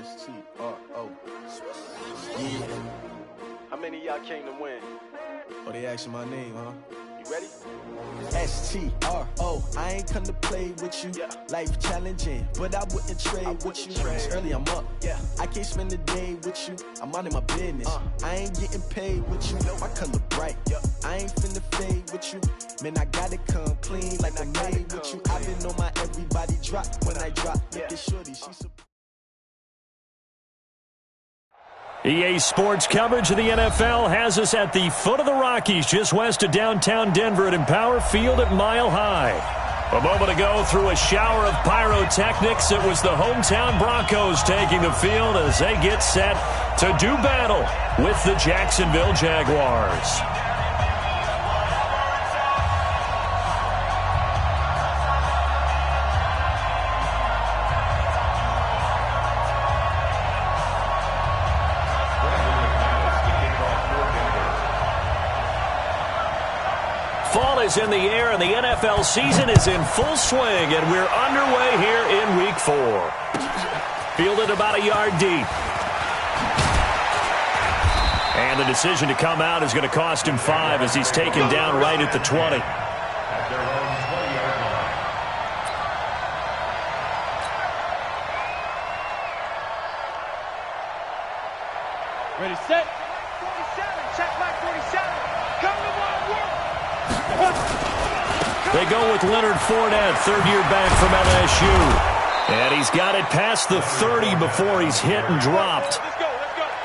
S-T-R-O. Yeah. How many of y'all came to win? Oh, they asking my name, huh? You ready? S-T-R-O. I ain't come to play with you. Yeah. Life challenging, but I wouldn't trade with you. It's early, I'm up. Yeah. I can't spend the day with you. I'm minding my business. I ain't getting paid with you. My color bright. Yeah. I ain't finna fade with you. Man, I gotta come clean like I'm made with you. I've been on my everybody drop when I drop. Look at shorty, she's so EA Sports coverage of the NFL has us at the foot of the Rockies, just west of downtown Denver at Empower Field at Mile High. A moment ago, through a shower of pyrotechnics, it was the hometown Broncos taking the field as they get set to do battle with the Jacksonville Jaguars. Fall is in the air, and the NFL season is in full swing, and we're underway here in Week 4. Fielded about a yard deep. And the decision to come out is going to cost him 5 as he's taken down right at the 20. Ready, set. 47, check back 47. Come to one, work. They go with Leonard Fournette, third-year back from LSU. And he's got it past the 30 before he's hit and dropped. Let's go.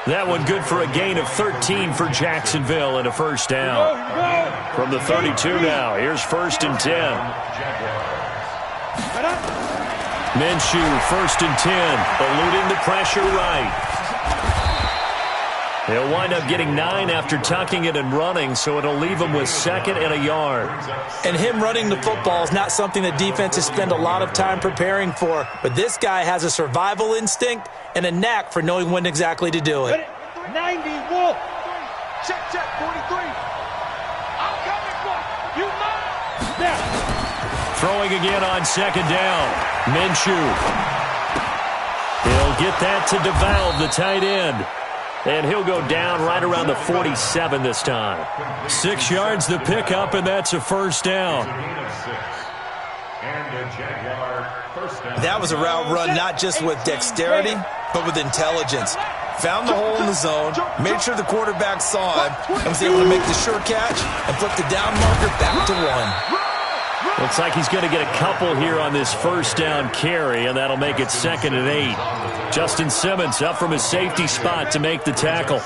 That one good for a gain of 13 for Jacksonville and a first down. From the 32 now, here's 1st and 10. Minshew, 1st and 10, eluding the pressure right. He'll wind up getting 9 after tucking it and running, so it'll leave him with 2nd and a yard. And him running the football is not something that defenses spend a lot of time preparing for. But this guy has a survival instinct and a knack for knowing when exactly to do it. 90, Wolf. Check, 43. I'm coming for you. Now. Throwing again on 2nd down. Minshew. He'll get that to DeValve, the tight end. And he'll go down right around the 47 this time. 6 yards the pickup, and that's a first down. That was a route run not just with dexterity, but with intelligence. Found the hole in the zone, made sure the quarterback saw him, and was able to make the sure catch and flip the down marker back to 1. Looks like he's going to get a couple here on this first down carry, and that'll make it 2nd and 8. Justin Simmons up from his safety spot to make the tackle.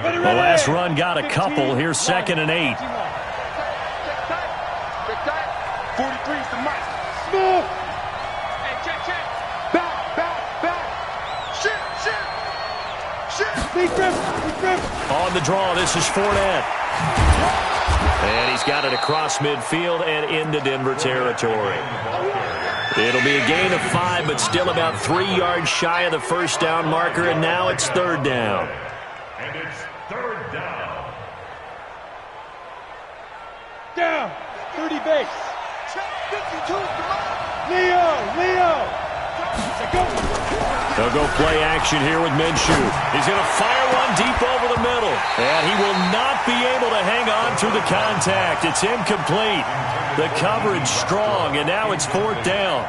The last run got a couple. Here's 2nd and 8. 43's the mic. Smooth. Hey, check. Back. Shit. Big grip. On the draw, this is Fournette. And he's got it across midfield and into Denver territory. It'll be a gain of 5, but still about 3 yards shy of the first down marker, and now it's 3rd down. And it's 3rd down. Down. 30 base. 52. Leo. They'll go play action here with Minshew. He's going to fire one deep over the middle. And he will not be able to hang on through the contact. It's incomplete. The coverage strong, and now it's 4th down.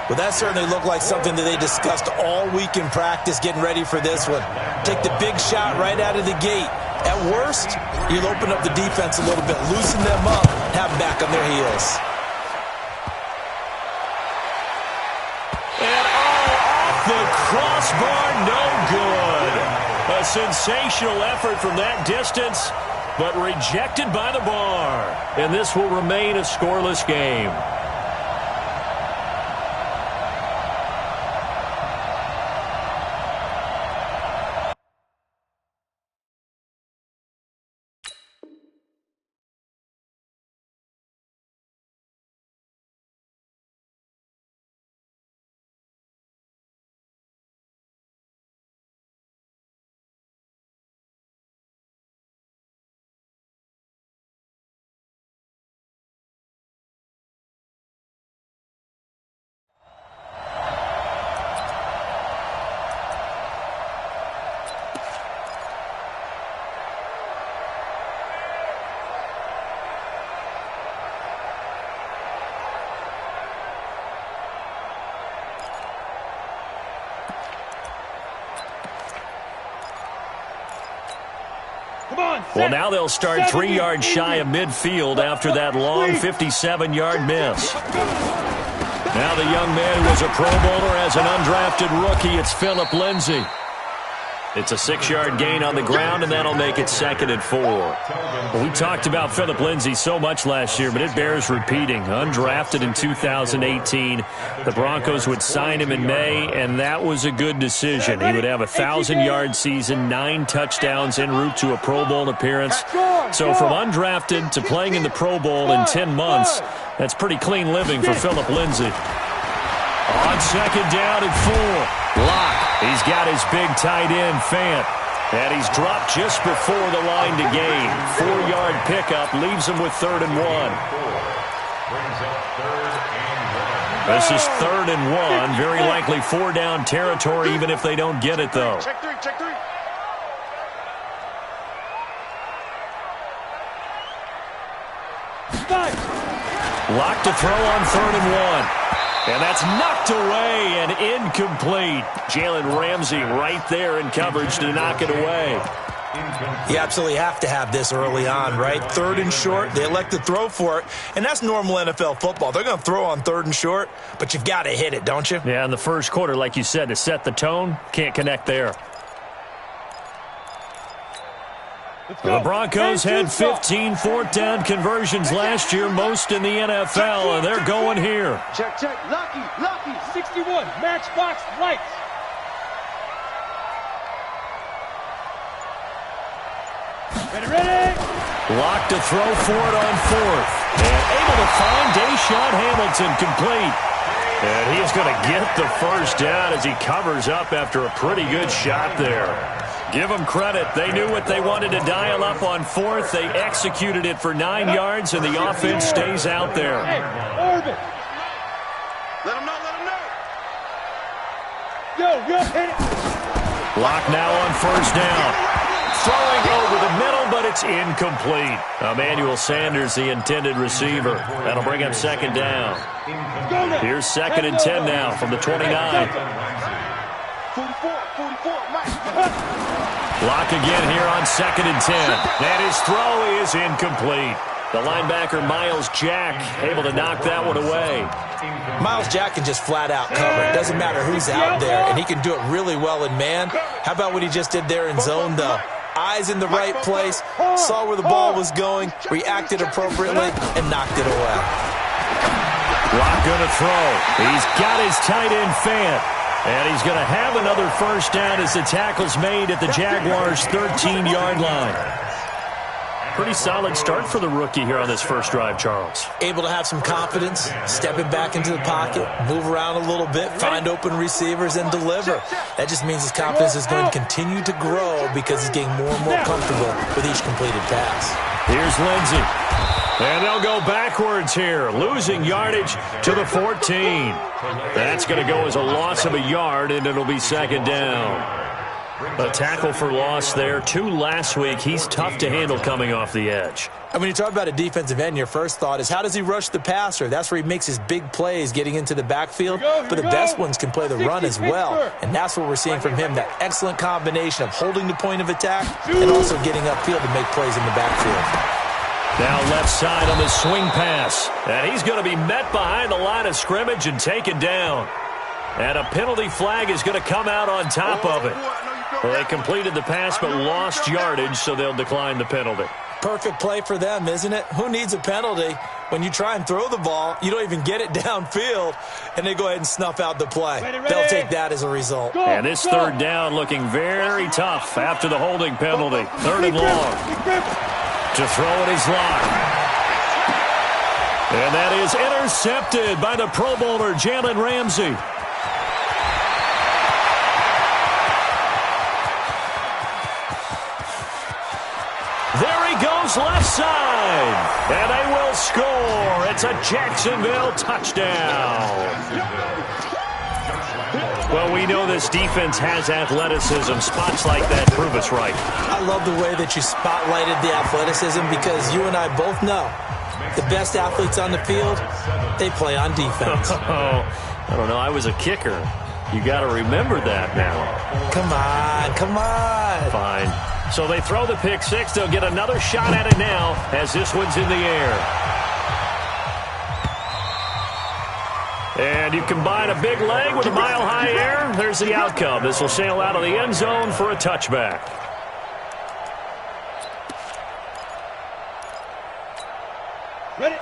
Well, that certainly looked like something that they discussed all week in practice getting ready for this one. Take the big shot right out of the gate. At worst, you'll open up the defense a little bit, loosen them up, have them back on their heels. The crossbar, no good. A sensational effort from that distance, but rejected by the bar. And this will remain a scoreless game. Well, now they'll start 3 yards shy of midfield after that long 57-yard miss. Now the young man who was a Pro Bowler as an undrafted rookie, it's Phillip Lindsay. It's a 6-yard gain on the ground, and that'll make it 2nd and 4. Well, we talked about Phillip Lindsay so much last year, but it bears repeating. Undrafted in 2018, the Broncos would sign him in May, and that was a good decision. He would have a 1,000-yard season, 9 touchdowns en route to a Pro Bowl appearance. So from undrafted to playing in the Pro Bowl in 10 months, that's pretty clean living for Phillip Lindsay. On 2nd down and 4. Lock. He's got his big tight end, Fant. And he's dropped just before the line to gain. 4-yard pickup leaves him with 3rd and 1. This is 3rd and 1. Very likely 4-down territory, even if they don't get it, though. Check 3, check 3. Lock to throw on 3rd and 1. And that's knocked away and incomplete. Jalen Ramsey right there in coverage to knock it away. You absolutely have to have this early on, right? 3rd and short, they elect to throw for it, and that's normal NFL football. They're going to throw on 3rd and short, but you've got to hit it, don't you? Yeah, in the first quarter, like you said, to set the tone, can't connect there. The Broncos had 15 4th-down conversions last year, most in the NFL, and they're going here. Check, check. Lucky, 61. Matchbox lights. Ready. Lock to throw for it on 4th. And able to find Deshaun Hamilton complete. And he's going to get the first down as he covers up after a pretty good shot there. Give them credit. They knew what they wanted to dial up on 4th. They executed it for 9 yards, and the offense stays out there. Hey, Orbit. Let him know, let him know. Yo, hit it. Lock now on 1st down. Throwing over the middle, but it's incomplete. Emmanuel Sanders, the intended receiver. That'll bring him 2nd down. Here's 2nd and 10 now from the 29. 44, Mike. Lock again here on 2nd and 10. And his throw is incomplete. The linebacker, Miles Jack, able to knock that one away. Miles Jack can just flat out cover. It doesn't matter who's out there, and he can do it really well in man. How about what he just did there in zone, though? Eyes in the right place, saw where the ball was going, reacted appropriately, and knocked it away. Lock going to throw. He's got his tight end, Fant. And he's going to have another first down as the tackle's made at the Jaguars' 13-yard line. Pretty solid start for the rookie here on this first drive, Charles. Able to have some confidence, stepping back into the pocket, move around a little bit, find open receivers, and deliver. That just means his confidence is going to continue to grow because he's getting more and more comfortable with each completed pass. Here's Lindsay. And they'll go backwards here, losing yardage to the 14. That's going to go as a loss of a yard, and it'll be 2nd down. A tackle for loss there. 2 last week. He's tough to handle coming off the edge. And when you talk about a defensive end, your first thought is, how does he rush the passer? That's where he makes his big plays getting into the backfield. But the best ones can play the run as well. And that's what we're seeing from him, that excellent combination of holding the point of attack and also getting upfield to make plays in the backfield. Now left side on the swing pass. And he's going to be met behind the line of scrimmage and taken down. And a penalty flag is going to come out on top of it. Well, they completed the pass but lost yardage, so they'll decline the penalty. Perfect play for them, isn't it? Who needs a penalty when you try and throw the ball, you don't even get it downfield, and they go ahead and snuff out the play. They'll take that as a result. And this 3rd down looking very tough after the holding penalty. 3rd and long. To throw it is Lock. And that is intercepted by the Pro Bowler, Jalen Ramsey. There he goes left side. And they will score. It's a Jacksonville touchdown. Well, we know this defense has athleticism. Spots like that prove us right. I love the way that you spotlighted the athleticism because you and I both know the best athletes on the field, they play on defense. I don't know. I was a kicker. You got to remember that now. Come on. Fine. So they throw the pick six. They'll get another shot at it now as this one's in the air. And you combine a big leg with a mile-high air. There's the outcome. This will sail out of the end zone for a touchback.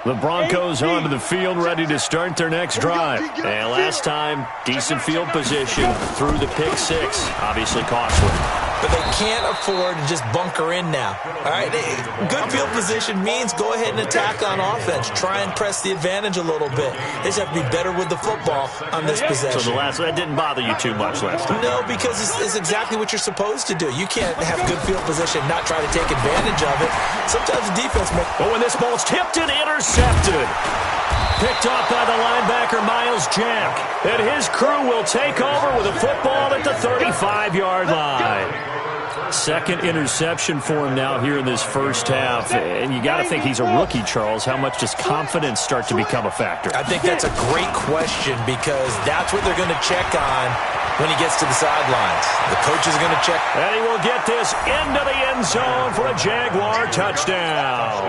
The Broncos onto the field, ready to start their next drive. And last time, decent field position through the pick six. Obviously costly. But they can't afford to just bunker in now. All right, good field position means go ahead and attack on offense. Try and press the advantage a little bit. They just have to be better with the football on this possession. So that didn't bother you too much last time? No, because it's exactly what you're supposed to do. You can't have good field position, not try to take advantage of it. Sometimes the defense makes... Oh, when this ball's tipped and intercepted. Picked off by the linebacker, Miles Jack. And his crew will take over with a football at the 35-yard line. Second interception for him now here in this first half. And you got to think he's a rookie, Charles. How much does confidence start to become a factor? I think that's a great question because that's what they're going to check on when he gets to the sidelines. The coach is going to check. And he will get this into the end zone for a Jaguar touchdown.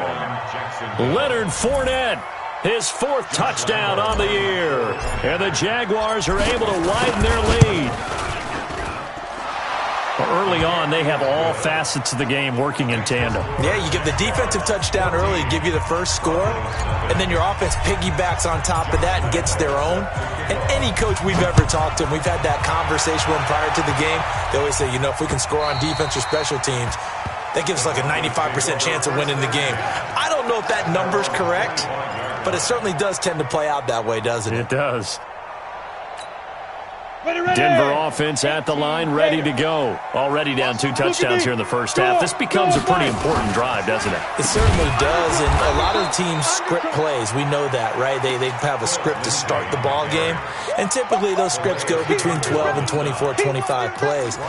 Leonard Fournette. His fourth touchdown on the year. And the Jaguars are able to widen their lead. Early on, they have all facets of the game working in tandem. Yeah, you give the defensive touchdown early, give you the first score, and then your offense piggybacks on top of that and gets their own. And any coach we've ever talked to, and we've had that conversation with them prior to the game, they always say, if we can score on defense or special teams, that gives us like a 95% chance of winning the game. I don't know if that number's correct, but it certainly does tend to play out that way, doesn't it? It does. Denver offense at the line, ready to go. Already down 2 touchdowns here in the first half. This becomes a pretty important drive, doesn't it? It certainly does, and a lot of the teams script plays. We know that, right? They have a script to start the ball game, and typically those scripts go between 12 and 24, 25 plays.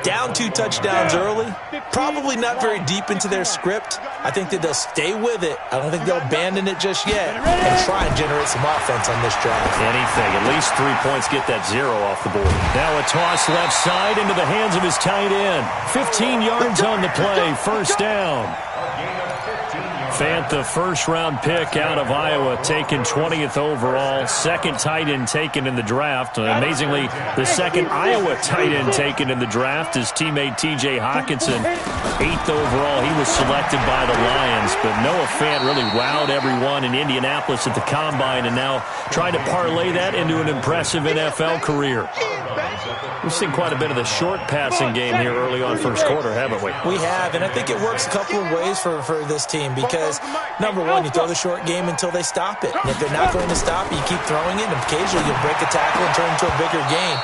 Down 2 touchdowns early, probably not very deep into their script. I think that they'll stay with it. I don't think they'll abandon it just yet and try and generate some offense on this drive. Anything. At least 3 points, get that 0 off the board. Now a toss left side into the hands of his tight end. 15 yards on the play. First down. Fant, the first-round pick out of Iowa, taken 20th overall. Second tight end taken in the draft. Amazingly, the second Iowa tight end taken in the draft is teammate T.J. Hawkinson. 8th overall, he was selected by the Lions. But Noah Fant really wowed everyone in Indianapolis at the Combine and now trying to parlay that into an impressive NFL career. We've seen quite a bit of the short passing game here early on first quarter, haven't we? We have, and I think it works a couple of ways for this team because, number one, you throw the short game until they stop it. And if they're not going to stop it, you keep throwing it, and occasionally you'll break a tackle and turn it into a bigger game.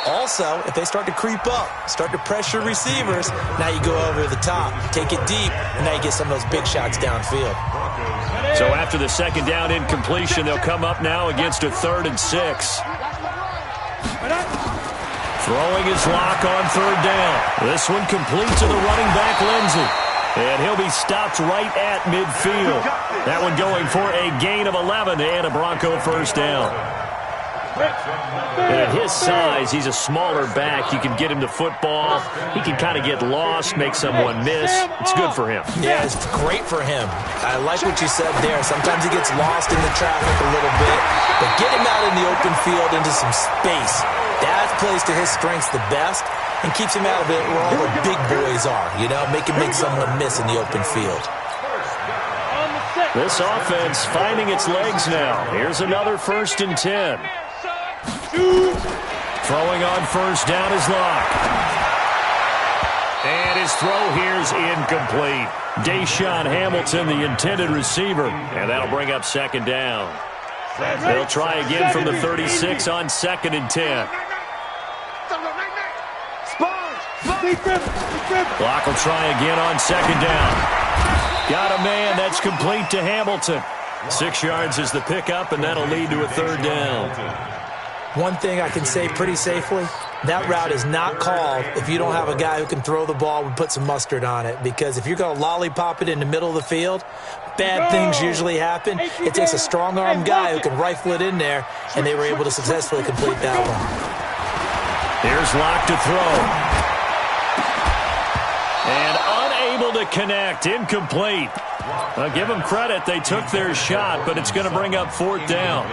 Also, if they start to creep up, start to pressure receivers, now you go over the top, take it deep, and now you get some of those big shots downfield. So after the second down incompletion, they'll come up now against a 3rd and 6. Throwing his lock on 3rd down. This one complete to the running back, Lindsey. And he'll be stopped right at midfield. That one going for a gain of 11 and a Bronco first down. And at his size, he's a smaller back. You can get him to football. He can kind of get lost, make someone miss. It's good for him. Yeah, it's great for him. I like what you said there. Sometimes he gets lost in the traffic a little bit, but get him out in the open field into some space. That plays to his strengths the best and keeps him out of it where all the big boys are, make him make someone miss in the open field. This offense finding its legs now. Here's another 1st and 10. Throwing on first down is Locke. And his throw here's incomplete. Deshaun Hamilton, the intended receiver. And that'll bring up 2nd down. They'll try again from the 36 on 2nd and 10. Locke will try again on 2nd down. Got a man. That's complete to Hamilton. 6 yards is the pickup, and that'll lead to a 3rd down. One thing I can say pretty safely, that route is not called if you don't have a guy who can throw the ball and put some mustard on it. Because if you're going to lollipop it in the middle of the field, bad things usually happen. It takes a strong-arm guy who can rifle it in there, and they were able to successfully complete that one. Here's Locke to throw. And unable to connect. Incomplete. I'll give them credit. They took their shot, but it's going to bring up 4th down.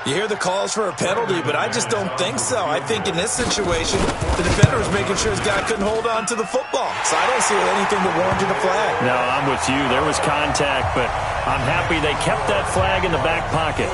You hear the calls for a penalty, but I just don't think so. I think in this situation, the defender was making sure his guy couldn't hold on to the football. So I don't see anything that warranted a flag. No, I'm with you. There was contact, but I'm happy they kept that flag in the back pocket.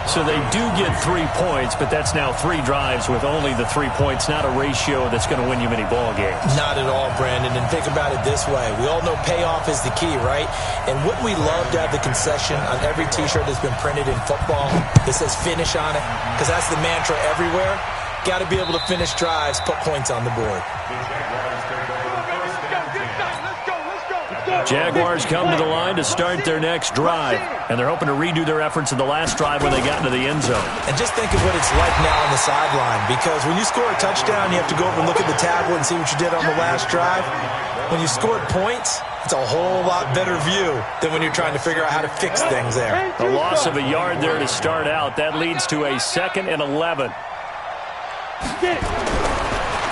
So they do get 3 points, but that's now 3 drives with only the 3 points, not a ratio that's going to win you many ball games. Not at all, Brandon. And think about it this way. We all know payoff is the key, right? And wouldn't we love to have the concession on every T-shirt that's been printed in football that says finish on it? Because that's the mantra everywhere. Got to be able to finish drives, put points on the board. Jaguars come to the line to start their next drive, and they're hoping to redo their efforts in the last drive when they got into the end zone. And just think of what it's like now on the sideline, because when you score a touchdown, you have to go over and look at the tablet and see what you did on the last drive. When you scored points, it's a whole lot better view than when you're trying to figure out how to fix things there. A loss of a yard there to start out. That leads to a 2nd and 11.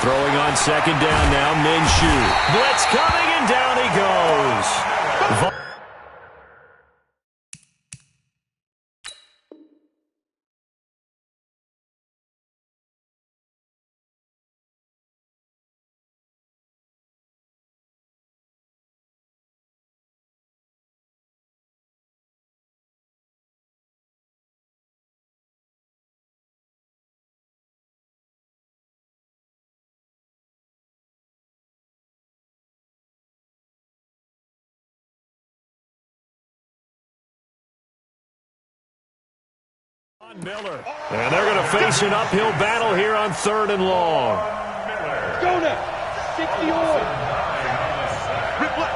Throwing on 2nd down now, Minshew. Blitz coming, and down he goes. Miller. And they're going to face an uphill battle here on 3rd and long. Go now. 60 on. Rip left.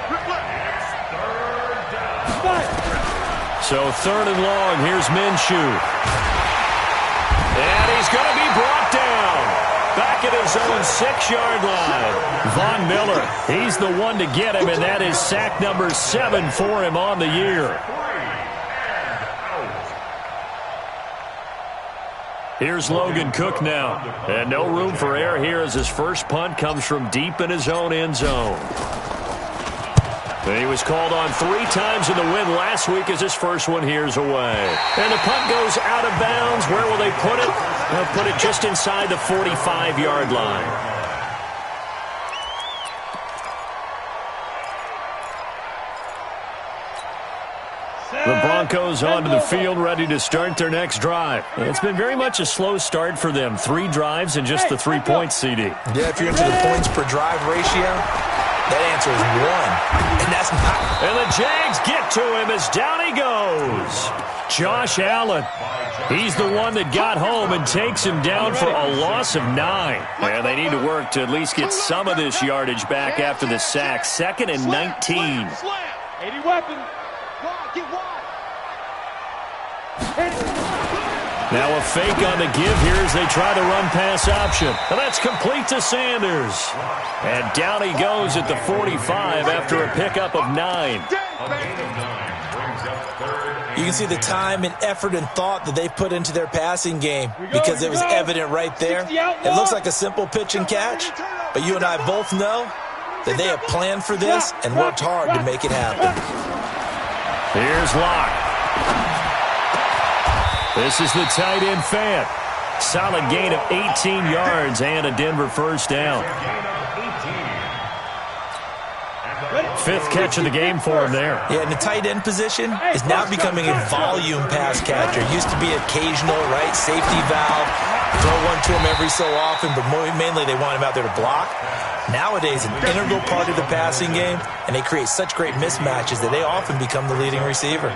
So 3rd and long. Here's Minshew. And he's going to be brought down. Back at his own 6-yard line. Von Miller, he's the one to get him, and that is sack number 7 for him on the year. Here's Logan Cook now. And no room for error here as his first punt comes from deep in his own end zone. And he was called on 3 times in the win last week as his first one here's away. And the punt goes out of bounds. Where will they put it? They'll put it just inside the 45-yard line. The Broncos onto the field, ready to start their next drive. It's been very much a slow start for them. 3 drives and just the 3 points, CD. Yeah, if you're into the points per drive ratio, that answer is 1. And that's not. And the Jags get to him as down he goes. Josh Allen. He's the one that got home and takes him down for a loss of 9. And they need to work to at least get some of this yardage back after the sack. 2nd and 19. 80 weapons. Get wide. Now a fake on the give here as they try the run-pass option. And that's complete to Sanders. And down he goes at the 45 after a pickup of 9. You can see the time and effort and thought that they put into their passing game because it was evident right there. It looks like a simple pitch and catch, but you and I both know that they have planned for this and worked hard to make it happen. Here's Locke. This is the tight end fan. Solid gain of 18 yards and a Denver first down. 5th catch of the game for him there. Yeah, and the tight end position is now becoming a volume pass catcher. Used to be occasional, right? Safety valve. Throw one to him every so often, but mainly they want him out there to block. Nowadays, an integral part of the passing game, and they create such great mismatches that they often become the leading receiver.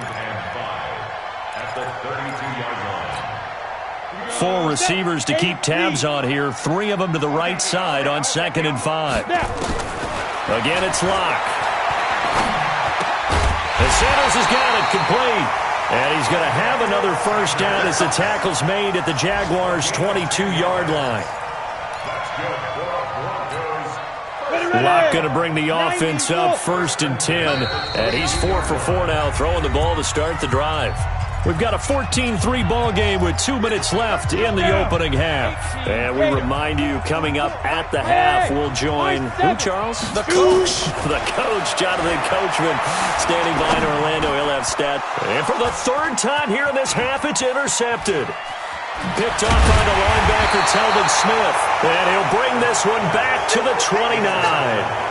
4 receivers to keep tabs on here. 3 of them to the right side on 2nd and 5. Again, it's Locke. And Sanders has got it complete. And he's going to have another first down as the tackle's made at the Jaguars' 22-yard line. Locke going to bring the offense up 1st and 10. And he's 4 for 4 now, throwing the ball to start the drive. We've got a 14-3 ball game with 2 minutes left in the opening half. And we remind you, coming up at the half, we'll join who, Charles? The coach. The coach, Jonathan Coachman, standing by in Orlando. He'll have stat. And for the third time here in this half, it's intercepted. Picked off by the linebacker, Telvin Smith. And he'll bring this one back to the 29.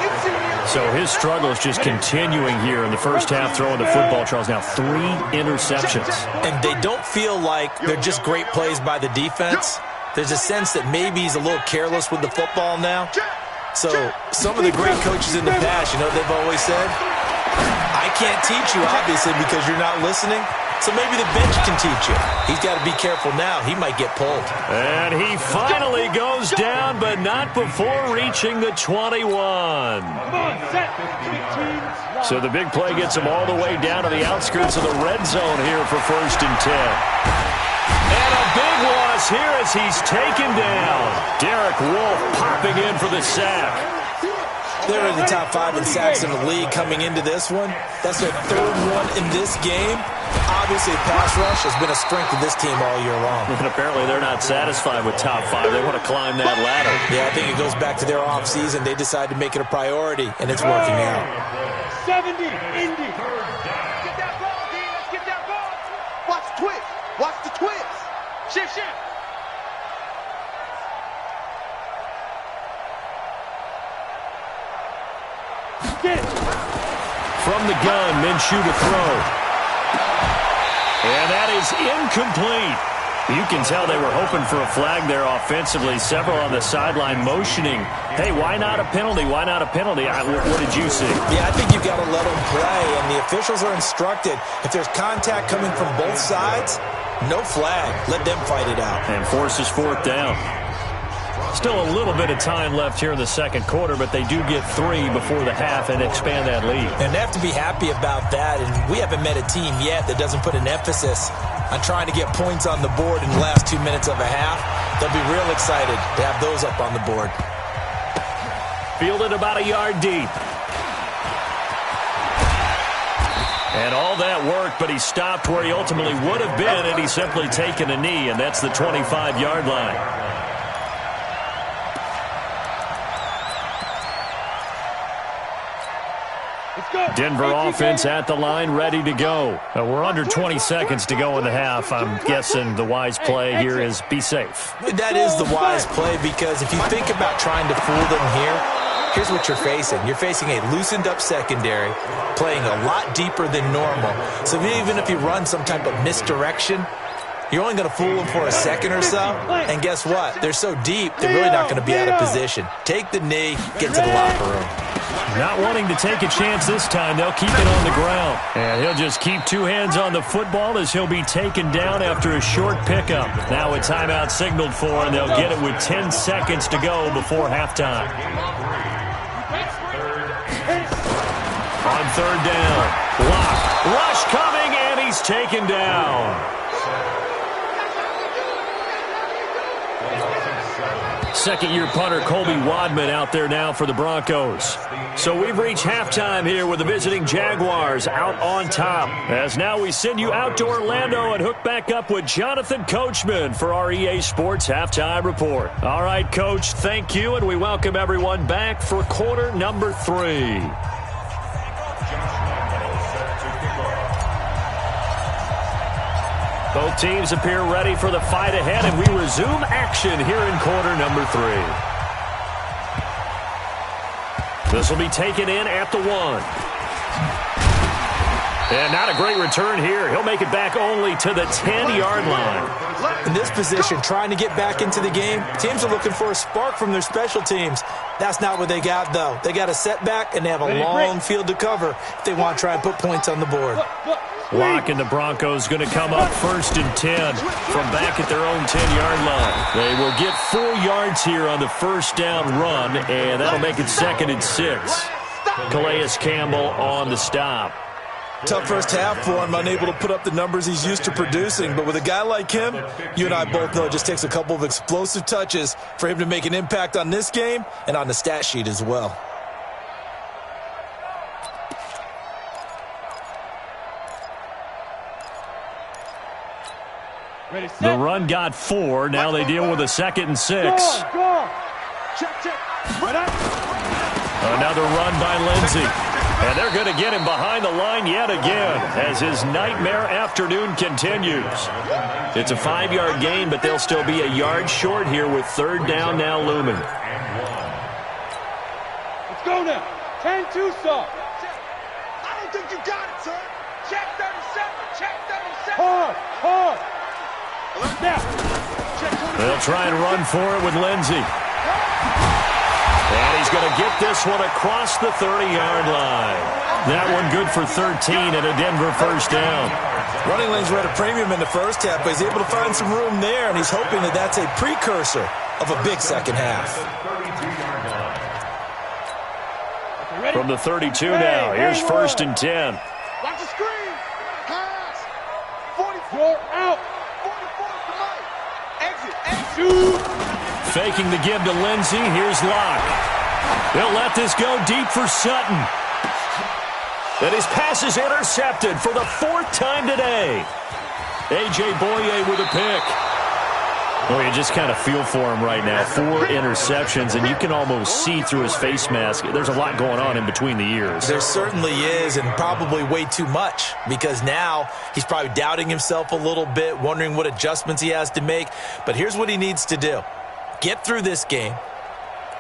So his struggles just continuing here in the first half, throwing the football, Charles. Now 3 interceptions. And they don't feel like they're just great plays by the defense. There's a sense that maybe he's a little careless with the football now. So some of the great coaches in the past, you know, they've always said, I can't teach you, obviously, because you're not listening. So maybe the bench can teach you. He's got to be careful now. He might get pulled. And he finally goes down, but not before reaching the 21. So the big play gets him all the way down to the outskirts of the red zone here for 1st and 10. And a big loss here as he's taken down. Derek Wolfe popping in for the sack. They're in the top 5 in sacks in the league coming into this one. That's their 3rd one in this game. Obviously, pass rush has been a strength of this team all year long. And apparently they're not satisfied with top 5. They want to climb that ladder. Yeah, I think it goes back to their offseason. They decided to make it a priority, and it's working out. 70, Indy. Get that ball, D. Let's get that ball. Watch the twist. Watch the twist. Shift. From the gun, Minshew to throw. And that is incomplete. You can tell they were hoping for a flag there offensively. Several on the sideline motioning. Hey, why not a penalty? Why not a penalty? What did you see? Yeah, I think you've got to let them play, and the officials are instructed. If there's contact coming from both sides, no flag. Let them fight it out. And forces 4th down. Still a little bit of time left here in the second quarter, but they do get 3 before the half and expand that lead. And they have to be happy about that, and we haven't met a team yet that doesn't put an emphasis on trying to get points on the board in the last 2 minutes of a half. They'll be real excited to have those up on the board. Fielded about a yard deep. And all that worked, but he stopped where he ultimately would have been, and he's simply taken a knee, and that's the 25-yard line. Denver offense at the line, ready to go. We're under 20 seconds to go in the half. I'm guessing the wise play here is be safe. That is the wise play, because if you think about trying to fool them here, here's what you're facing. You're facing a loosened-up secondary, playing a lot deeper than normal. So even if you run some type of misdirection, you're only going to fool them for a second or so. And guess what? They're so deep, they're really not going to be out of position. Take the knee, get to the locker room. Not wanting to take a chance this time, they'll keep it on the ground. And he'll just keep 2 hands on the football as he'll be taken down after a short pickup. Now a timeout signaled for, and they'll get it with 10 seconds to go before halftime. On 3rd down, Locke, rush coming, and he's taken down. Second-year punter Colby Wadman out there now for the Broncos. So we've reached halftime here with the visiting Jaguars out on top. As now we send you out to Orlando and hook back up with Jonathan Coachman for our EA Sports Halftime Report. All right, Coach, thank you, and we welcome everyone back for quarter number 3. Both teams appear ready for the fight ahead, and we resume action here in quarter number 3. This will be taken in at the 1. And not a great return here. He'll make it back only to the 10-yard line. In this position, trying to get back into the game, teams are looking for a spark from their special teams. That's not what they got, though. They got a setback, and they have a long field to cover if they want to try and put points on the board. Locke and the Broncos going to come up 1st and 10 from back at their own 10-yard line. They will get 4 yards here on the first down run, and that'll make it 2nd and 6. Calais Campbell on the stop. Tough first half for him, unable to put up the numbers he's used to producing. But with a guy like him, you and I both know it just takes a couple of explosive touches for him to make an impact on this game and on the stat sheet as well. Ready, set. The run got 4. Now they deal with a 2nd and 6. Go. Check, check. Another run by Lindsey. And they're going to get him behind the line yet again as his nightmare afternoon continues. It's a 5-yard gain, but they'll still be a yard short here with 3rd down now looming. Let's go now. 10-2 soft. I don't think you got it, sir. Check 37. Check 37. Hard. Now. They'll try and run for it with Lindsey. And he's going to get this one across the 30-yard line. That one good for 13 and a Denver 1st down. Running lanes were at a premium in the first half, but he's able to find some room there, and he's hoping that that's a precursor of a big second half. From the 32 now, here's 1st and 10. Watch the screen. Pass. 44. You're out. 44 to Mike. Exit. Shoot. Faking the give to Lindsey. Here's Locke. They'll let this go deep for Sutton. And his pass is intercepted for the 4th time today. A.J. Boye with a pick. Well, you just kind of feel for him right now. 4 interceptions, and you can almost see through his face mask. There's a lot going on in between the ears. There certainly is, and probably way too much, because now he's probably doubting himself a little bit, wondering what adjustments he has to make. But here's what he needs to do. Get through this game.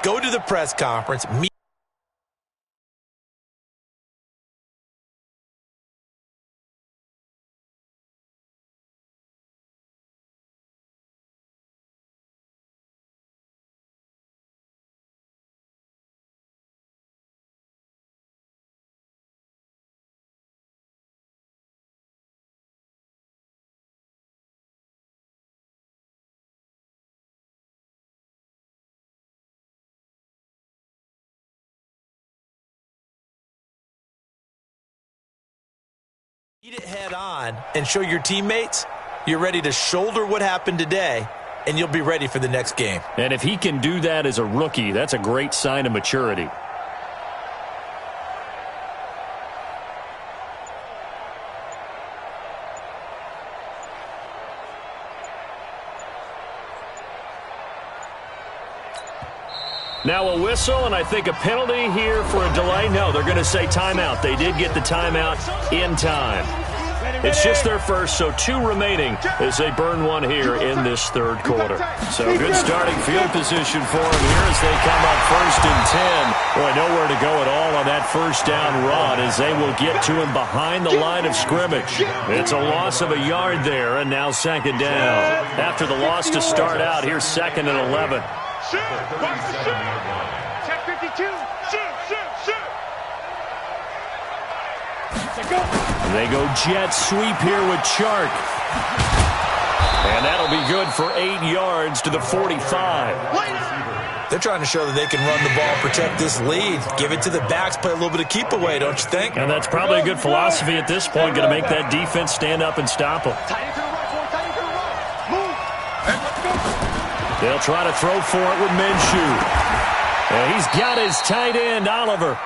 Go to the press conference. Meet it head on and show your teammates you're ready to shoulder what happened today, and you'll be ready for the next game. And if he can do that as a rookie, that's a great sign of maturity. Now a whistle, and I think a penalty here for a delay. No, they're going to say timeout. They did get the timeout in time. It's just their first, so 2 remaining as they burn one here in this 3rd quarter. So good starting field position for them here as they come up 1st and 10. Boy, nowhere to go at all on that 1st down run as they will get to him behind the line of scrimmage. It's a loss of a yard there, and now 2nd down. After the loss to start out, here's 2nd and 11. Shoot. Watch the shoot. Check 52. Shoot. They go jet sweep here with Chark. And that'll be good for 8 yards to the 45. They're trying to show that they can run the ball, protect this lead. Give it to the backs, play a little bit of keep away, don't you think? And that's probably a good philosophy at this point, going to make that defense stand up and stop them. Tight into the right, boy. Tight into the right. Move. And let's go. They'll try to throw for it with Minshew. And he's got his tight end, Oliver.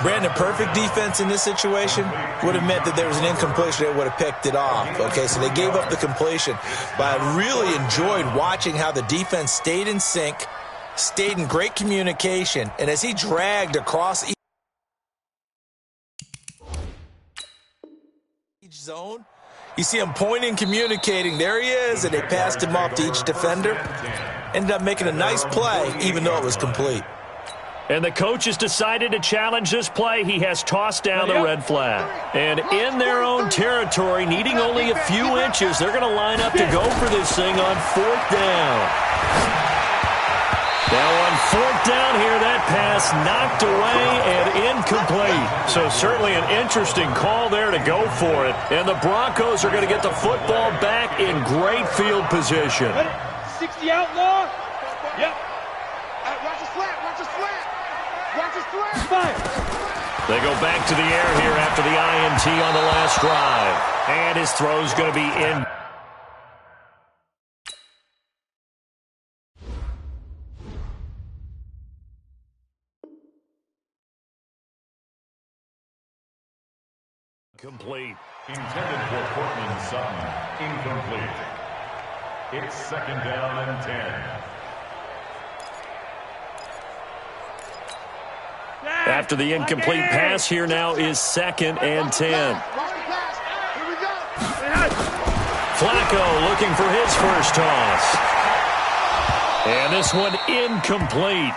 Brandon, perfect defense in this situation would have meant that there was an incompletion. They would have picked it off. Okay, so they gave up the completion. But I really enjoyed watching how the defense stayed in sync, stayed in great communication, and as he dragged across each zone, you see him pointing, communicating. There he is, and they passed him off to each defender. Ended up making a nice play, even though it was complete. And the coach has decided to challenge this play. He has tossed down the red flag. And in their own territory, needing only a few inches, they're going to line up to go for this thing on 4th down. Now on 4th down here, that pass knocked away and incomplete. So certainly an interesting call there to go for it. And the Broncos are going to get the football back in great field position. 60 outlaw. Yep. Watch his flat. Watch his flat. Watch his flat. Fire. They go back to the air here after the INT on the last drive. And his throw's going to be in. Complete. Intended for Cortland Sutton. Incomplete. It's second down and 10. After the incomplete pass, here now is second and 10. Flacco looking for his first toss. And this one incomplete.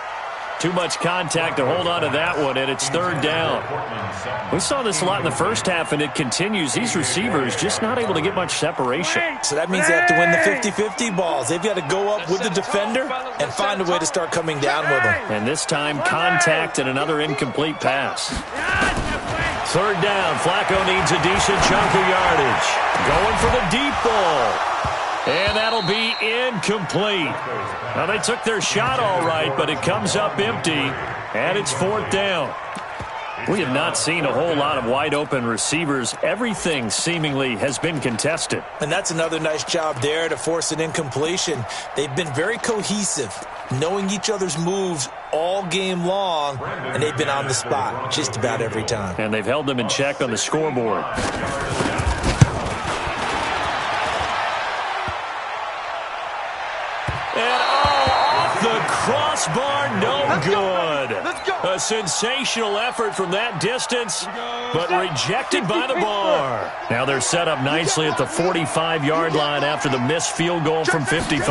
Too much contact to hold on to that one, and it's third down. We saw this a lot in the first half, and it continues. These receivers just not able to get much separation. So that means they have to win the 50-50 balls. They've got to go up with the defender and find a way to start coming down with them. And this time, contact and another incomplete pass. Third down. Flacco needs a decent chunk of yardage. Going for the deep ball. And that'll be incomplete. Now, they took their shot all right, but it comes up empty, and it's fourth down. We have not seen a whole lot of wide-open receivers. Everything seemingly has been contested. And that's another nice job there to force an incompletion. They've been very cohesive, knowing each other's moves all game long, and they've been on the spot just about every time. And they've held them in check on the scoreboard. And off the crossbar, no good. A sensational effort from that distance, but rejected by the bar. Now they're set up nicely at the 45-yard line after the missed field goal from 55.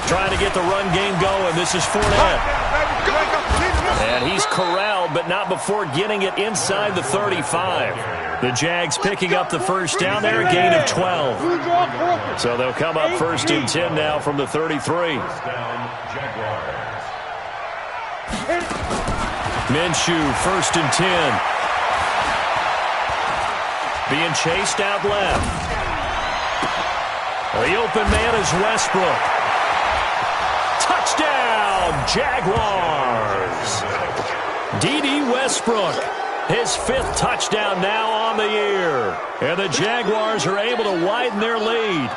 Trying to get the run game going. This is Fournette. And he's corralled, but not before getting it inside the 35. The Jags picking up the first down there, a gain of 12. So they'll come up first and 10 now from the 33. Minshew, first and 10. Being chased out left. The open man is Westbrook. Touchdown, Jaguars. D.D. Westbrook, his fifth touchdown now on the year. And the Jaguars are able to widen their lead.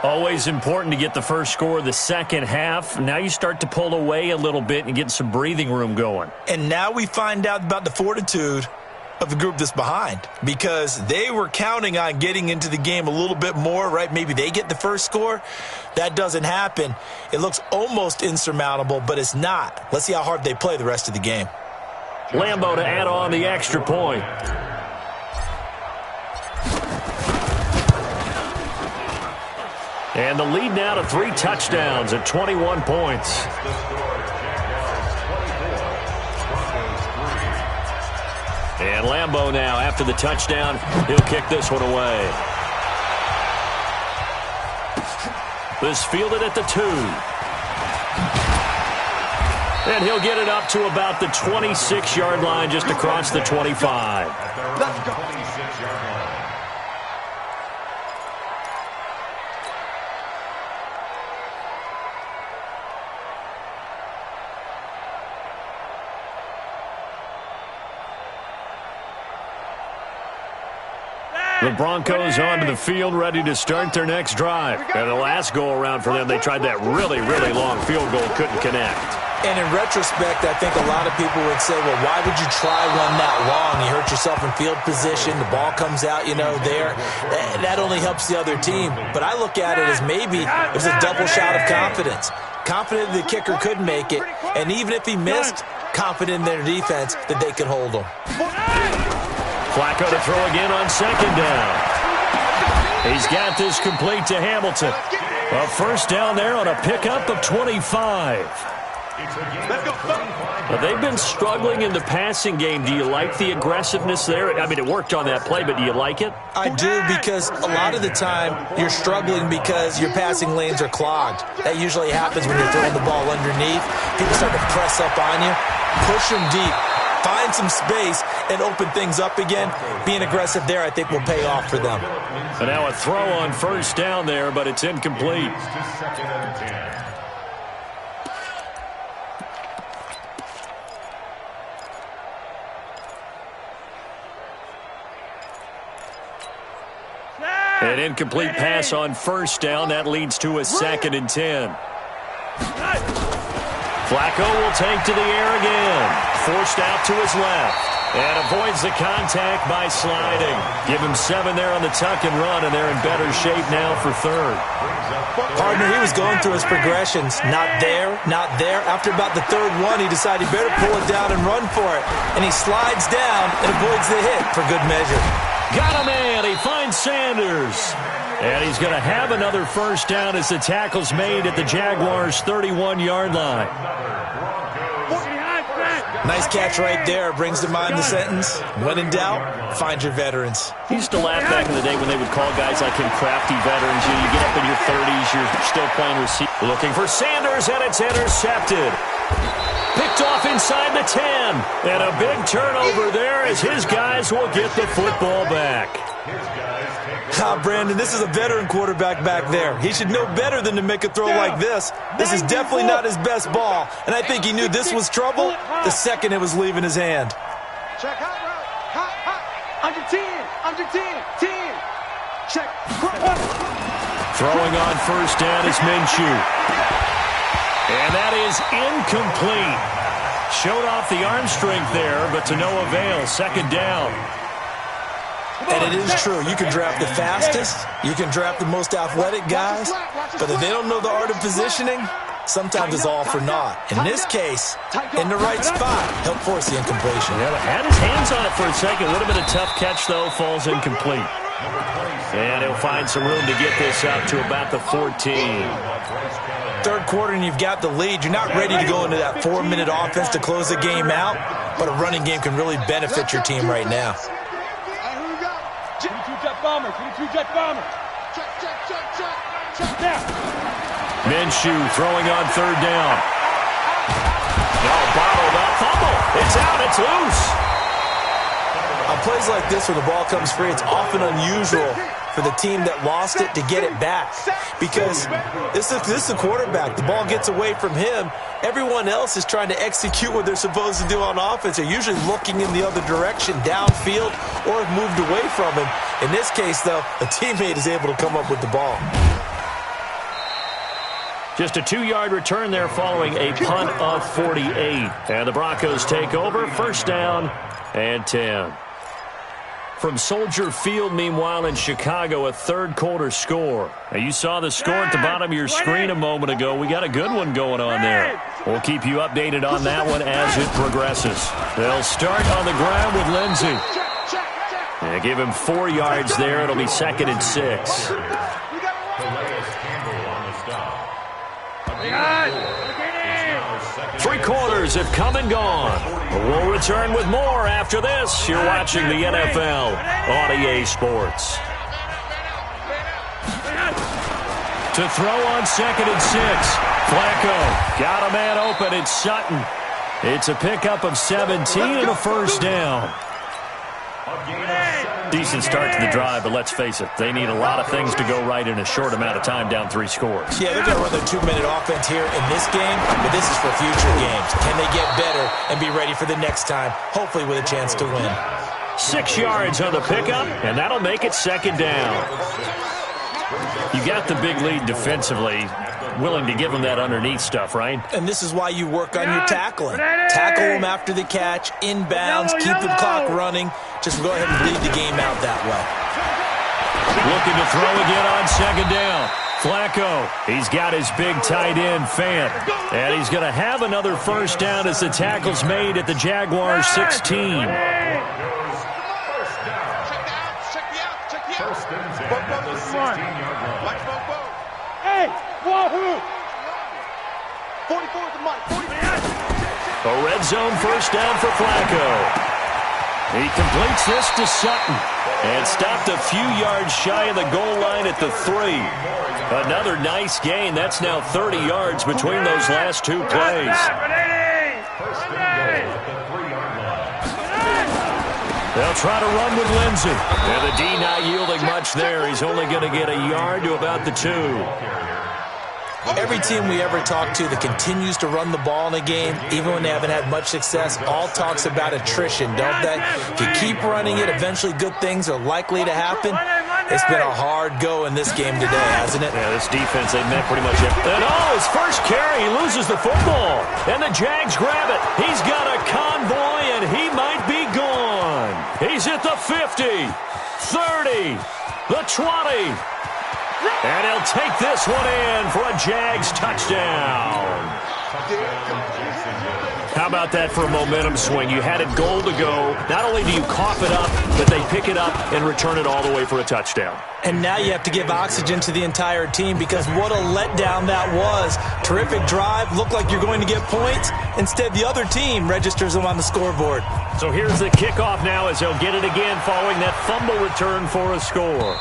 Always important to get the first score of the second half. Now you start to pull away a little bit and get some breathing room going. And now we find out about the fortitude of the group that's behind, because they were counting on getting into the game a little bit more, right? Maybe they get the first score. That doesn't happen. It looks almost insurmountable, but it's not. Let's see how hard they play the rest of the game. Lambeau to add on the extra point. And the lead now to 3 touchdowns at 21 points. And Lambeau now, after the touchdown, he'll kick this one away. This fielded at the 2. And he'll get it up to about the 26-yard line, just across the 25. Let's go. The Broncos onto the field, ready to start their next drive. And the last go-around for them, they tried that really, really long field goal, couldn't connect. And in retrospect, I think a lot of people would say, well, why would you try one that long? You hurt yourself in field position. The ball comes out, there. That only helps the other team. But I look at it as maybe it was a double shot of confidence. Confident the kicker could make it. And even if he missed, confident in their defense that they could hold him. Flacco to throw again on second down. He's got this complete to Hamilton. A first down there on a pickup of 25. But they've been struggling in the passing game. Do you like the aggressiveness there? I mean, it worked on that play, but do you like it? I do, because a lot of the time you're struggling because your passing lanes are clogged. That usually happens when you're throwing the ball underneath. People start to press up on you. Push them deep. Find some space and open things up again. Being aggressive there, I think, will pay off for them. And now a throw on first down there, but it's incomplete. An incomplete pass on first down. That leads to a second and 10. Flacco will take to the air again. Forced out to his left. And avoids the contact by sliding. Give him 7 there on the tuck and run, and they're in better shape now for third. Partner, he was going through his progressions. Not there, not there. After about the third one, he decided he better pull it down and run for it. And he slides down and avoids the hit for good measure. Got a man. He finds Sanders. And he's going to have another first down as the tackle's made at the Jaguars' 31-yard line. Nice catch right there. Brings to mind the sentence, when in doubt, find your veterans. He used to laugh back in the day when they would call guys like him crafty veterans. You get up in your 30s, you're still playing receiver. Looking for Sanders, and it's intercepted. Picked off inside the 10. And a big turnover there as his guys will get the football back. Brandon, this is a veteran quarterback back there. He should know better than to make a throw like this. This is definitely not his best ball, and I think he knew this was trouble the second it was leaving his hand. Check hot route. Under 10. Under 10. 10. Check. Throwing on first down is Minshew. And that is incomplete. Showed off the arm strength there, but to no avail. Second down. And it is true. You can draft the fastest, you can draft the most athletic guys, but if they don't know the art of positioning, sometimes it's all for naught. In this case, in the right spot, help force the incompletion. Yeah, had his hands on it for a second. A little bit of tough catch, though, falls incomplete. And he'll find some room to get this up to about the 14. Third quarter and you've got the lead. You're not ready to go into that 4-minute offense to close the game out, but a running game can really benefit your team right now. 22-jet bomber, 22-jet bomber. Check there. Minshew throwing on third down. No, bottled up, fumble. It's out, it's loose. On plays like this where the ball comes free, it's often unusual for the team that lost it to get it back. Because this is the quarterback. The ball gets away from him. Everyone else is trying to execute what they're supposed to do on offense. They're usually looking in the other direction, downfield, or have moved away from him. In this case, though, a teammate is able to come up with the ball. Just a 2-yard return there following a punt of 48. And the Broncos take over. First down and 10. From Soldier Field, meanwhile, in Chicago, a third-quarter score. Now, you saw the score at the bottom of your screen a moment ago. We got a good one going on there. We'll keep you updated on that one as it progresses. They'll start on the ground with Lindsey. And give him 4 yards there. It'll be 2nd and 6. Three quarters have come and gone. We'll return with more after this. You're watching the NFL on EA Sports. To throw on 2nd and 6. Flacco got a man open. It's Sutton. It's a pickup of 17 and a first down. Decent start to the drive, but let's face it, they need a lot of things to go right in a short amount of time, down 3 scores. Yeah, they're going to run their 2-minute offense here in this game, but this is for future games. Can they get better and be ready for the next time, hopefully with a chance to win? 6 yards on the pickup, and that'll make it 2nd down. You got the big lead defensively, willing to give them that underneath stuff, right? And this is why you work on your tackling. Tackle them after the catch, inbounds, keep the clock running. Just go ahead and bleed the game out that way. Looking to throw again on 2nd down. Flacco, he's got his big tight end, Fant. And he's going to have another first down as the tackle's made at the Jaguars' 16. Hey, wahoo! 44 at the mic. 44. A red zone first down for Flacco. He completes this to Sutton and stopped a few yards shy of the goal line at the 3. Another nice gain. That's now 30 yards between those last 2 plays. They'll try to run with Lindsey. And the D not yielding much there. He's only going to get a yard to about the 2. Every team we ever talk to that continues to run the ball in a game, even when they haven't had much success, all talks about attrition, don't they? If you keep running it, eventually good things are likely to happen. It's been a hard go in this game today, hasn't it? Yeah, this defense, they met pretty much everything. And his first carry, he loses the football. And the Jags grab it. He's got a convoy, and he might be gone. He's at the 50, 30, the 20. And he'll take this one in for a Jags touchdown. How about that for a momentum swing? You had it goal to go. Not only do you cough it up, but they pick it up and return it all the way for a touchdown. And now you have to give oxygen to the entire team because what a letdown that was. Terrific drive. Looked like you're going to get points. Instead, the other team registers them on the scoreboard. So here's the kickoff now as they'll get it again following that fumble return for a score.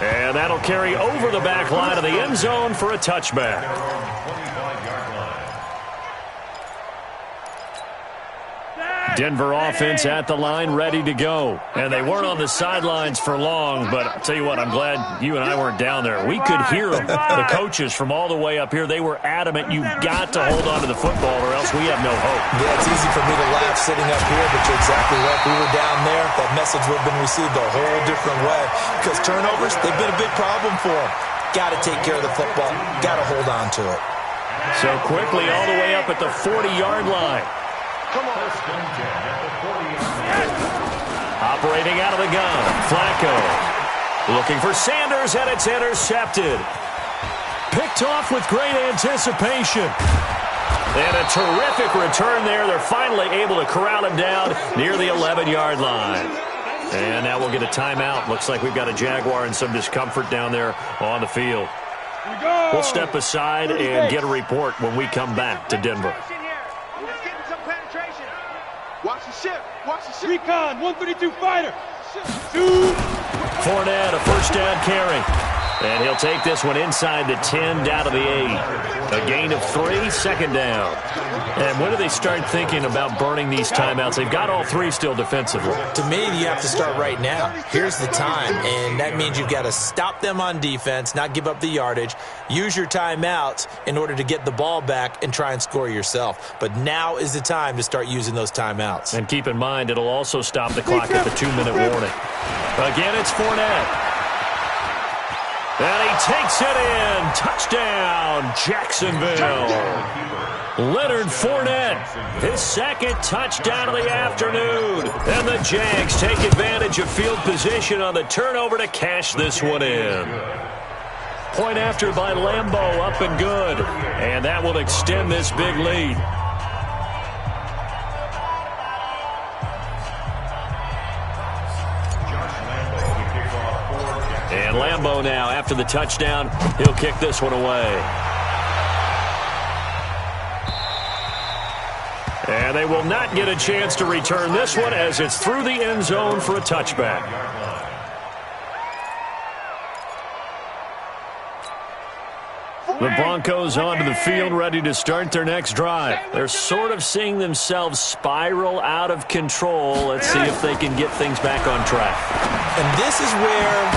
And that'll carry over the back line of the end zone for a touchback. Denver offense at the line, ready to go. And they weren't on the sidelines for long, but I'll tell you what, I'm glad you and I weren't down there. We could hear them, the coaches from all the way up here. They were adamant, you've got to hold on to the football or else we have no hope. Yeah, it's easy for me to laugh sitting up here, but you're exactly right. We were down there. That message would have been received a whole different way because turnovers, they've been a big problem for them. Got to take care of the football. Got to hold on to it. So quickly all the way up at the 40-yard line. Come on. Operating out of the gun, Flacco. Looking for Sanders, and it's intercepted. Picked off with great anticipation. And a terrific return there. They're finally able to corral him down near the 11-yard line. And now we'll get a timeout. Looks like we've got a Jaguar in some discomfort down there on the field. We'll step aside and get a report when we come back to Denver. Watch the ship. Watch the ship. Recon, 132 fighter. Fournette, a first down carry. And he'll take this one inside the 10, down to the 8. A gain of 3, second down. And when do they start thinking about burning these timeouts? They've got all 3 still defensively. To me, you have to start right now. Here's the time, and that means you've got to stop them on defense, not give up the yardage, use your timeouts in order to get the ball back and try and score yourself. But now is the time to start using those timeouts. And keep in mind, it'll also stop the clock at the 2-minute warning. Again, it's Fournette. And he takes it in. Touchdown, Jacksonville. Leonard Fournette, his second touchdown of the afternoon. And the Jags take advantage of field position on the turnover to cash this one in. Point after by Lambeau, up and good. And that will extend this big lead. And Lambeau now, after the touchdown, he'll kick this one away. And they will not get a chance to return this one as it's through the end zone for a touchback. The Broncos onto the field, ready to start their next drive. They're sort of seeing themselves spiral out of control. Let's see if they can get things back on track. And this is where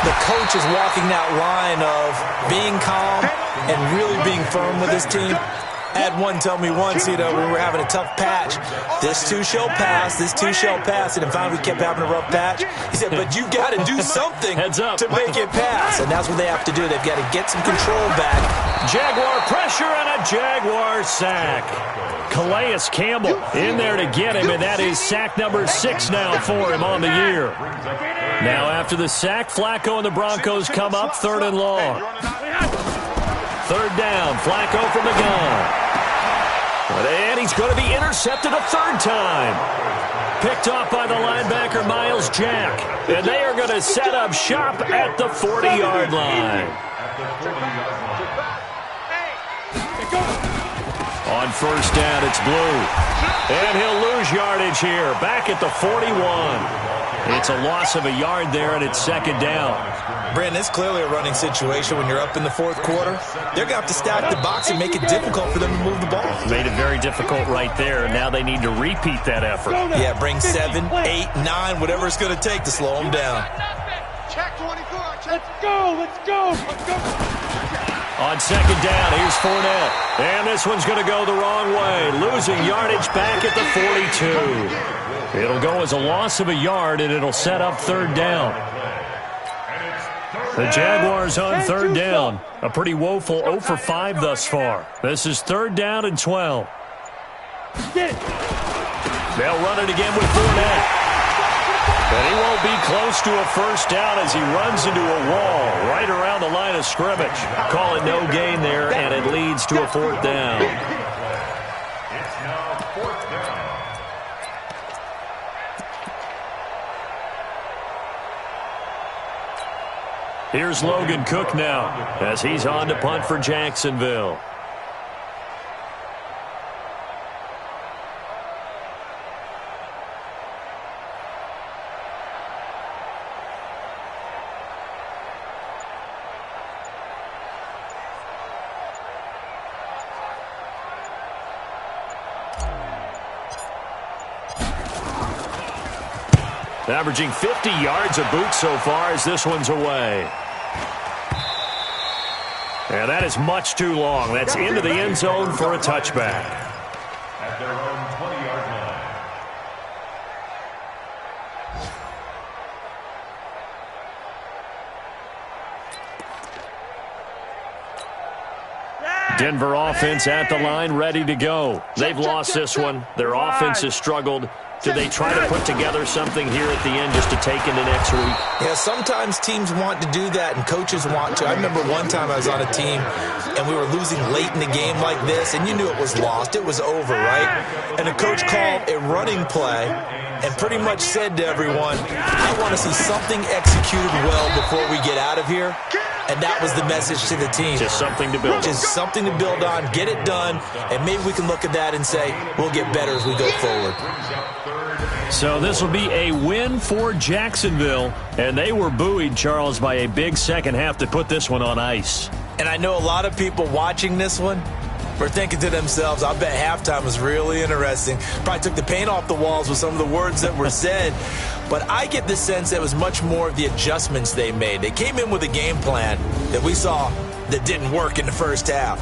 the coach is walking that line of being calm and really being firm with his team. I had one tell me once, we were having a tough patch. This too shall pass, this too shall pass. And finally we kept having a rough patch. He said, but you got to do something to make it pass. And that's what they have to do. They've got to get some control back. Jaguar pressure and a Jaguar sack. Calais Campbell in there to get him, and that is sack number 6 now for him on the year. Now after the sack, Flacco and the Broncos come up 3rd and long. 3rd down, Flacco from the gun. And he's going to be intercepted a 3rd time. Picked off by the linebacker, Miles Jack. And they are going to set up shop at the 40-yard line. On 1st down, it's Blue. And he'll lose yardage here. Back at the 41. It's a loss of a yard there, and it's 2nd down. Brandon, it's clearly a running situation when you're up in the 4th quarter. They're going to have to stack the box and make it difficult for them to move the ball. Made it very difficult right there, and now they need to repeat that effort. Yeah, bring 7, 8, 9, whatever it's going to take to slow them down. Check 24. Let's go. Let's go. Let's go. On 2nd down, here's Fournette. And this one's going to go the wrong way. Losing yardage back at the 42. It'll go as a loss of a yard, and it'll set up 3rd down. The Jaguars on 3rd down. A pretty woeful 0 for 5 thus far. This is 3rd down and 12. They'll run it again with Fournette. And he won't be close to a first down as he runs into a wall right around the line of scrimmage. Call it no gain there, and it leads to a fourth down. It's now fourth down. Here's Logan Cook now as he's on to punt for Jacksonville. Averaging 50 yards a boot so far as this one's away. And that is much too long. That's into the end zone for a touchback. At their own 20-yard line. Denver offense at the line, ready to go. They've lost this one. Their offense has struggled. Do they try to put together something here at the end just to take into next week? Yeah, sometimes teams want to do that and coaches want to. I remember one time I was on a team and we were losing late in the game like this, and you knew it was lost. It was over, right? And the coach called a running play and pretty much said to everyone, I want to see something executed well before we get out of here. And that was the message to the team. Just something to build on. Just something to build on, get it done, and maybe we can look at that and say, we'll get better as we go forward. So this will be a win for Jacksonville, and they were buoyed, Charles, by a big second half to put this one on ice. And I know a lot of people watching this one were thinking to themselves, I bet halftime was really interesting. Probably took the paint off the walls with some of the words that were said. But I get the sense that it was much more of the adjustments they made. They came in with a game plan that we saw that didn't work in the first half.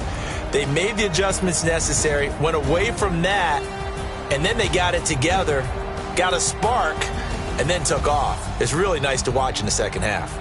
They made the adjustments necessary, went away from that, and then they got it together, got a spark, and then took off. It's really nice to watch in the second half.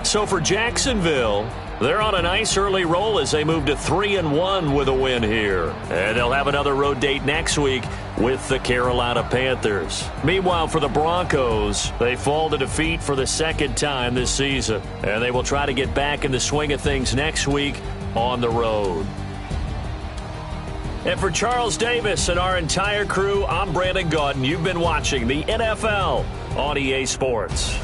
So for Jacksonville, they're on a nice early roll as they move to 3-1 with a win here. And they'll have another road date next week with the Carolina Panthers. Meanwhile, for the Broncos, they fall to defeat for the second time this season. And they will try to get back in the swing of things next week on the road. And for Charles Davis and our entire crew, I'm Brandon Gaudin. You've been watching the NFL on EA Sports.